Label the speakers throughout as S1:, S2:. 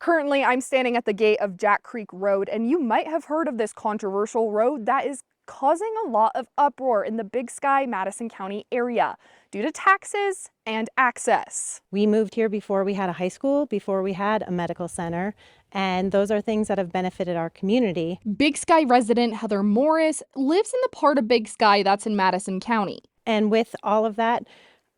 S1: Currently, I'm standing at the gate of Jack Creek Road, and you might have heard of this controversial road that is causing a lot of uproar in the Big Sky, Madison County area due to taxes and access.
S2: We moved here before we had a high school, before we had a medical center, and those are things that have benefited our community.
S1: Big Sky resident Heather Morris lives in the part of Big Sky that's in Madison County.
S2: And with all of that,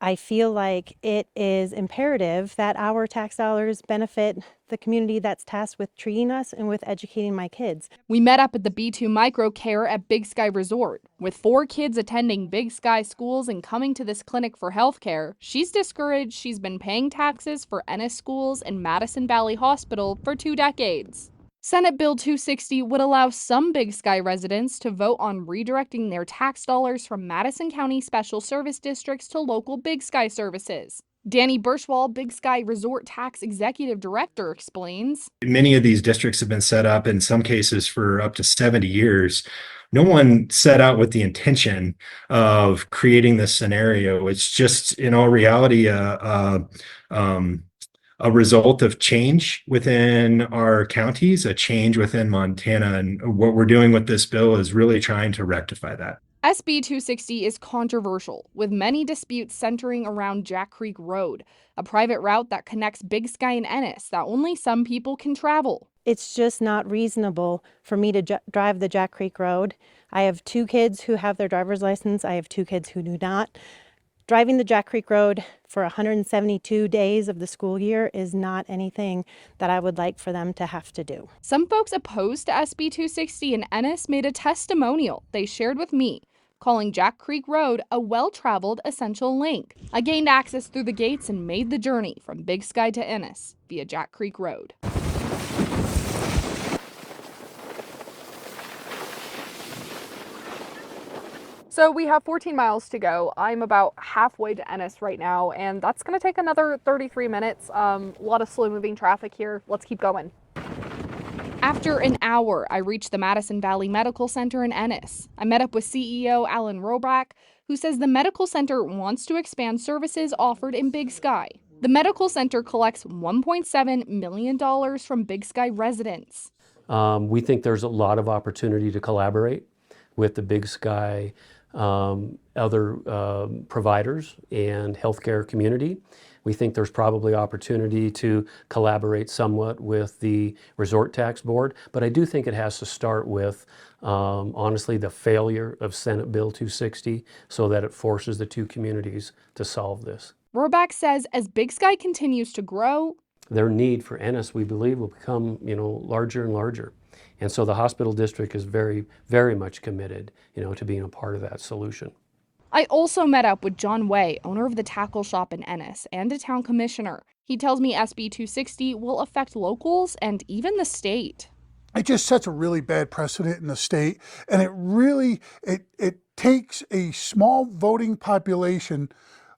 S2: I feel like it is imperative that our tax dollars benefit the community that's tasked with treating us and with educating my kids.
S1: We met up at the B2 Micro Care at Big Sky Resort. With 4 kids attending Big Sky schools and coming to this clinic for healthcare, she's discouraged she's been paying taxes for Ennis schools and Madison Valley Hospital for 2 decades. Senate Bill 260 would allow some Big Sky residents to vote on redirecting their tax dollars from Madison County special service districts to local Big Sky services. Danny Birchwall, Big Sky Resort Tax Executive Director, explains.
S3: Many of these districts have been set up in some cases for up to 70 years. No one set out with the intention of creating this scenario. It's just, in all reality, a result of change within our counties, a change within Montana. And what we're doing with this bill is really trying to rectify that.
S1: SB 260 is controversial, with many disputes centering around Jack Creek Road, a private route that connects Big Sky and Ennis that only some people can travel.
S2: It's just not reasonable for me to drive the Jack Creek Road. I have 2 kids who have their driver's license. I have 2 kids who do not. Driving the Jack Creek Road for 172 days of the school year is not anything that I would like for them to have to do.
S1: Some folks opposed to SB 260 in Ennis made a testimonial they shared with me, calling Jack Creek Road a well-traveled essential link. I gained access through the gates and made the journey from Big Sky to Ennis via Jack Creek Road. So we have 14 miles to go. I'm about halfway to Ennis right now, and that's going to take another 33 minutes. A lot of slow-moving traffic here. Let's keep going. After an hour, I reached the Madison Valley Medical Center in Ennis. I met up with CEO Alan Robrack, who says the medical center wants to expand services offered in Big Sky. The medical center collects $1.7 million from Big Sky residents.
S4: We think there's a lot of opportunity to collaborate with the Big Sky other providers and healthcare community. We think there's probably opportunity to collaborate somewhat with the Resort Tax Board, but I do think it has to start with, honestly, the failure of Senate Bill 260 so that it forces the 2 communities to solve this.
S1: Roback says as Big Sky continues to grow,
S4: their need for Ennis, we believe, will become, larger and larger. And so the hospital district is very, very much committed, to being a part of that solution.
S1: I also met up with John Way, owner of the tackle shop in Ennis, and a town commissioner. He tells me SB 260 will affect locals and even the state.
S5: It just sets a really bad precedent in the state, and it takes a small voting population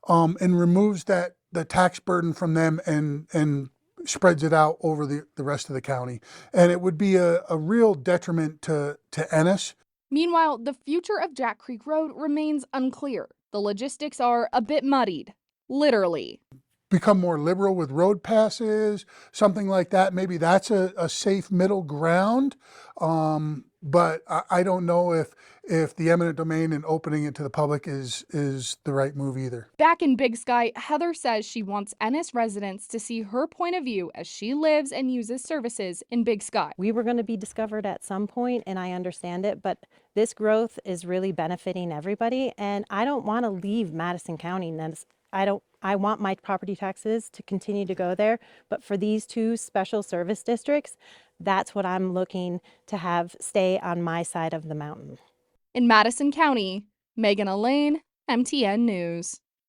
S5: and removes the tax burden from them and spreads it out over the rest of the county. And it would be a real detriment to Ennis.
S1: Meanwhile, the future of Jack Creek Road remains unclear. The logistics are a bit muddied, literally.
S5: Become more liberal with road passes, something like that. Maybe that's a safe middle ground. But I don't know if the eminent domain and opening it to the public is the right move either.
S1: Back in Big Sky, Heather says she wants Ennis residents to see her point of view as she lives and uses services in Big Sky.
S2: We were going to be discovered at some point, and I understand it, but this growth is really benefiting everybody, and I don't want to leave Madison County. I want my property taxes to continue to go there, but for these 2 special service districts, that's what I'm looking to have stay on my side of the mountain.
S1: In Madison County, Megan Elaine, MTN News.